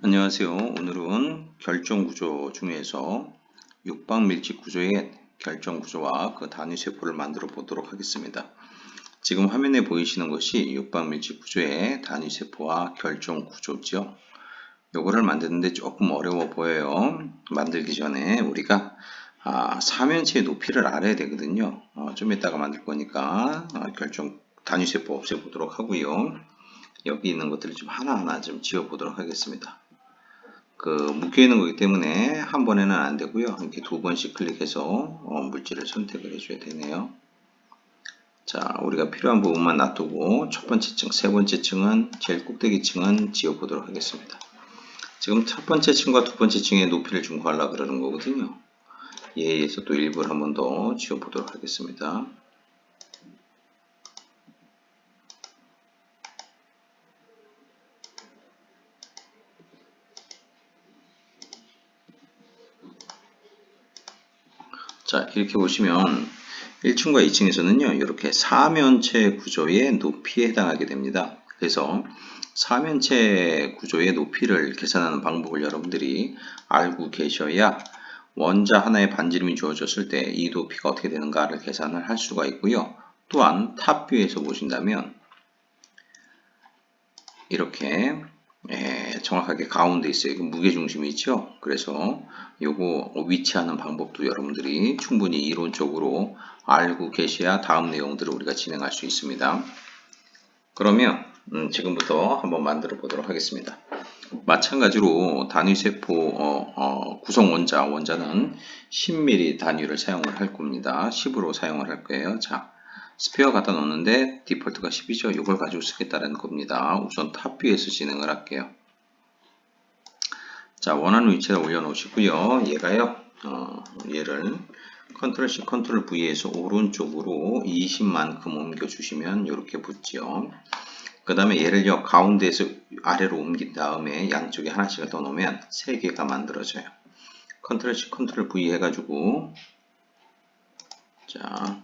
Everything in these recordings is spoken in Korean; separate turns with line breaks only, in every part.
안녕하세요. 오늘은 결정구조 중에서 육방밀집구조의 결정구조와 그 단위세포를 만들어 보도록 하겠습니다. 지금 화면에 보이시는 것이 육방밀집구조의 단위세포와 결정구조죠. 요거를 만드는데 조금 어려워 보여요. 만들기 전에 우리가 사면체의 높이를 알아야 되거든요. 좀 이따가 만들 거니까 단위세포 없애보도록 하고요. 여기 있는 것들을 좀 하나하나 좀 지워보도록 하겠습니다. 묶여 있는 거기 때문에 한 번에는 안 되고요. 이렇게 두 번씩 클릭해서 물질을 선택을 해줘야 되네요. 자, 우리가 필요한 부분만 놔두고 첫 번째 층, 세 번째 층은 제일 꼭대기 층은 지워보도록 하겠습니다. 지금 첫 번째 층과 두 번째 층의 높이를 좀 구하려고 그러는 거거든요. 얘에 의해서 또 일부를 한 번 더 지워보도록 하겠습니다. 자, 이렇게 보시면 1층과 2층에서는요, 이렇게 사면체 구조의 높이에 해당하게 됩니다. 그래서 사면체 구조의 높이를 계산하는 방법을 여러분들이 알고 계셔야 원자 하나의 반지름이 주어졌을 때 이 높이가 어떻게 되는가를 계산을 할 수가 있고요. 또한 탑뷰에서 보신다면 이렇게 정확하게 가운데 있어요. 이거 무게중심이 있죠. 그래서 요거 위치하는 방법도 여러분들이 충분히 이론적으로 알고 계셔야 다음 내용들을 우리가 진행할 수 있습니다. 그러면 지금부터 한번 만들어 보도록 하겠습니다. 마찬가지로 단위세포 구성 원자는 10ml 단위를 사용을 할 겁니다. 10으로 사용을 할 거예요. 자, 스페어 갖다 놓는데 디폴트가 10이죠. 이걸 가지고 쓰겠다는 겁니다. 우선 탑뷰에서 진행을 할게요. 자, 원하는 위치에 올려놓으시고요. 얘가요, 얘를 컨트롤 C, 컨트롤 V에서 오른쪽으로 20만큼 옮겨주시면 이렇게 붙죠. 그 다음에 얘를요, 가운데에서 아래로 옮긴 다음에 양쪽에 하나씩을 더 놓으면 3개가 만들어져요. 컨트롤 C, 컨트롤 V 해가지고, 자,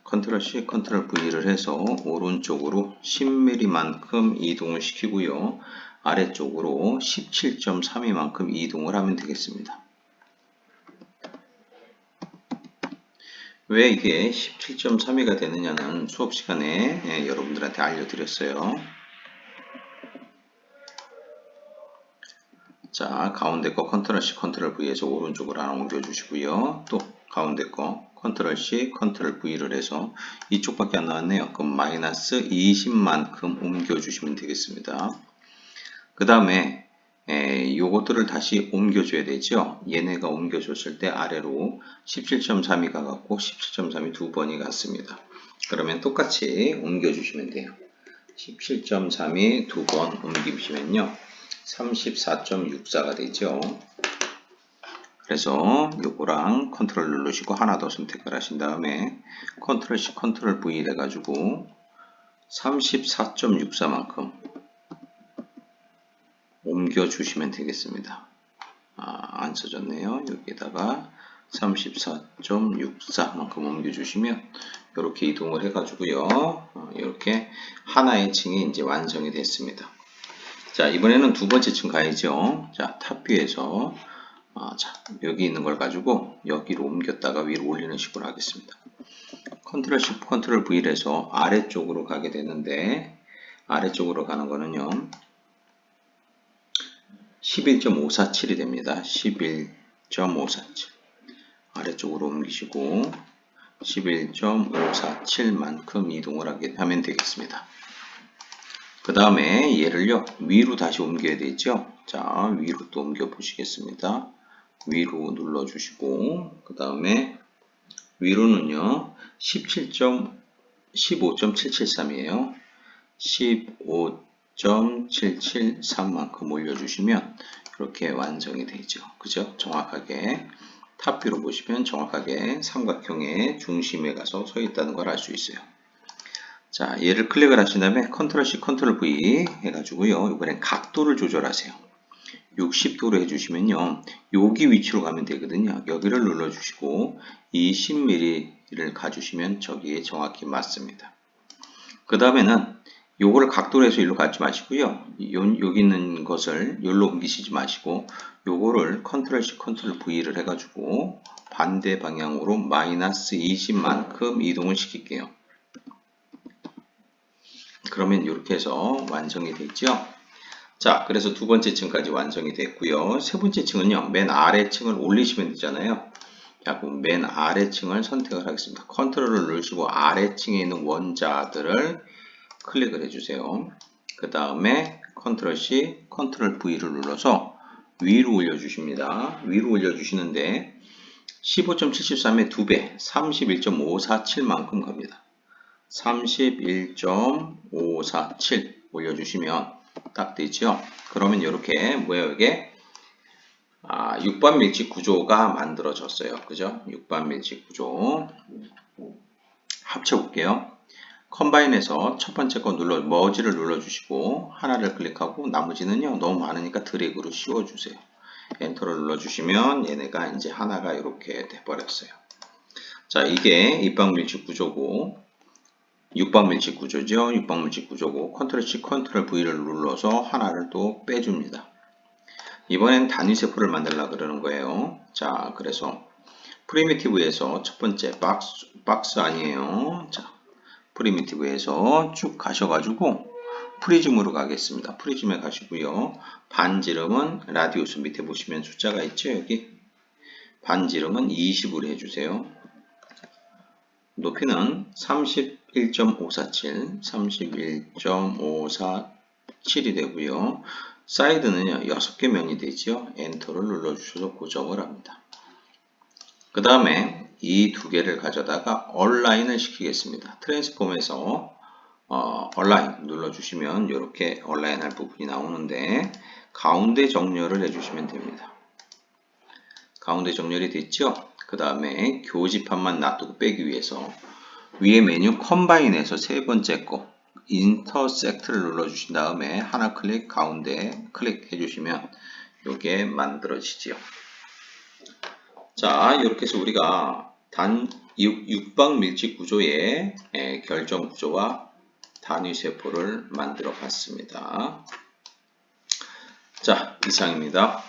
컨트롤 C, 컨트롤 V를 해서 오른쪽으로 10mm만큼 이동을 시키고요. 아래쪽으로 17.32만큼 이동을 하면 되겠습니다. 왜 이게 17.32가 되느냐는 수업 시간에 여러분들한테 알려드렸어요. 자, 가운데 거 컨트롤 C, 컨트롤 V에서 오른쪽으로 하나 옮겨주시고요. 또 가운데 거 컨트롤 C, 컨트롤 V를 해서 이쪽밖에 안 나왔네요. 그럼 마이너스 20만큼 옮겨주시면 되겠습니다. 그 다음에 요것들을 다시 옮겨줘야 되죠. 얘네가 옮겨줬을 때 아래로 17.32가 갔고 17.32 두 번이 갔습니다. 그러면 똑같이 옮겨주시면 돼요. 17.32 두 번 옮기시면요. 34.64가 되죠. 그래서 요거랑 컨트롤 누르시고 하나 더 선택을 하신 다음에 컨트롤 C, 컨트롤 V 해가지고 34.64만큼 옮겨주시면 되겠습니다. 안 써졌네요. 여기에다가 34.64만큼 옮겨주시면 이렇게 이동을 해가지고요. 이렇게 하나의 층이 이제 완성이 됐습니다. 자, 이번에는 두 번째 층 가야죠. 자, 탑뷰에서 자, 여기 있는 걸 가지고 여기로 옮겼다가 위로 올리는 식으로 하겠습니다. 컨트롤 C, 컨트롤 V를 해서 아래쪽으로 가게 되는데 아래쪽으로 가는 거는요. 11.547이 됩니다. 11.547 아래쪽으로 옮기시고 11.547만큼 이동을 하면 되겠습니다. 그 다음에 얘를요 위로 다시 옮겨야 되죠. 자, 위로 또 옮겨 보시겠습니다. 위로 눌러 주시고 그 다음에 위로는요 15.773이에요 15.773만큼 올려주시면 이렇게 완성이 되죠. 그죠? 정확하게 탑뷰로 보시면 정확하게 삼각형의 중심에 가서 서 있다는 걸 알 수 있어요. 자, 얘를 클릭을 하신 다음에 컨트롤 C, 컨트롤 V 해가지고요. 이번엔 각도를 조절하세요. 60도로 해주시면요. 여기 위치로 가면 되거든요. 여기를 눌러주시고 20mm를 가주시면 저기에 정확히 맞습니다. 그 다음에는 요거를 각도로 해서 일로 가지 마시고요. 여기 있는 것을 여기로 옮기시지 마시고 요거를 컨트롤 C 컨트롤 V를 해가지고 반대 방향으로 마이너스 20만큼 이동을 시킬게요. 그러면 이렇게 해서 완성이 됐죠. 자, 그래서 두 번째 층까지 완성이 됐고요. 세 번째 층은요, 맨 아래 층을 올리시면 되잖아요. 자, 그럼 맨 아래 층을 선택을 하겠습니다. 컨트롤을 누르시고 아래 층에 있는 원자들을 클릭을 해주세요. 그 다음에 컨트롤 C, 컨트롤 V를 눌러서 위로 올려주십니다. 위로 올려주시는데 15.73의 2배, 31.547만큼 갑니다. 31.547 올려주시면 딱 되죠. 그러면 이렇게 뭐예요? 이게 6번 밀집 구조가 만들어졌어요. 그죠? 6번 밀집 구조 합쳐볼게요. 컴바인에서 첫 번째 거 머지를 눌러주시고 하나를 클릭하고 나머지는요 너무 많으니까 드래그로 씌워주세요. 엔터를 눌러주시면 얘네가 이제 하나가 이렇게 돼버렸어요. 자, 이게 입방 밀집 구조고 6번 밀집 구조죠. 6번 밀집 구조고 컨트롤 C 컨트롤 V를 눌러서 하나를 또 빼줍니다. 이번엔 단위 세포를 만들려고 그러는 거예요. 자, 그래서 프리미티브에서 첫 번째 박스 아니에요. 자, 프리미티브에서 쭉 가셔가지고 프리즘으로 가겠습니다. 프리즘에 가시고요. 반지름은 라디우스 밑에 보시면 숫자가 있죠. 여기 반지름은 20으로 해주세요. 높이는 31.547 31.547이 되고요. 사이드는요 6개 면이 되죠. 엔터를 눌러주셔서 고정을 합니다. 그 다음에 이 두 개를 가져다가 얼라인을 시키겠습니다. 트랜스폼에서 얼라인 눌러주시면 이렇게 얼라인 할 부분이 나오는데 가운데 정렬을 해주시면 됩니다. 가운데 정렬이 됐죠? 그 다음에 교집합만 놔두고 빼기 위해서 위에 메뉴 컴바인에서 세 번째 거 인터섹트를 눌러주신 다음에 하나 클릭 가운데 클릭해 주시면 이게 만들어지죠. 자, 이렇게 해서 우리가 6방 밀집 구조의 결정 구조와 단위 세포를 만들어 봤습니다. 자, 이상입니다.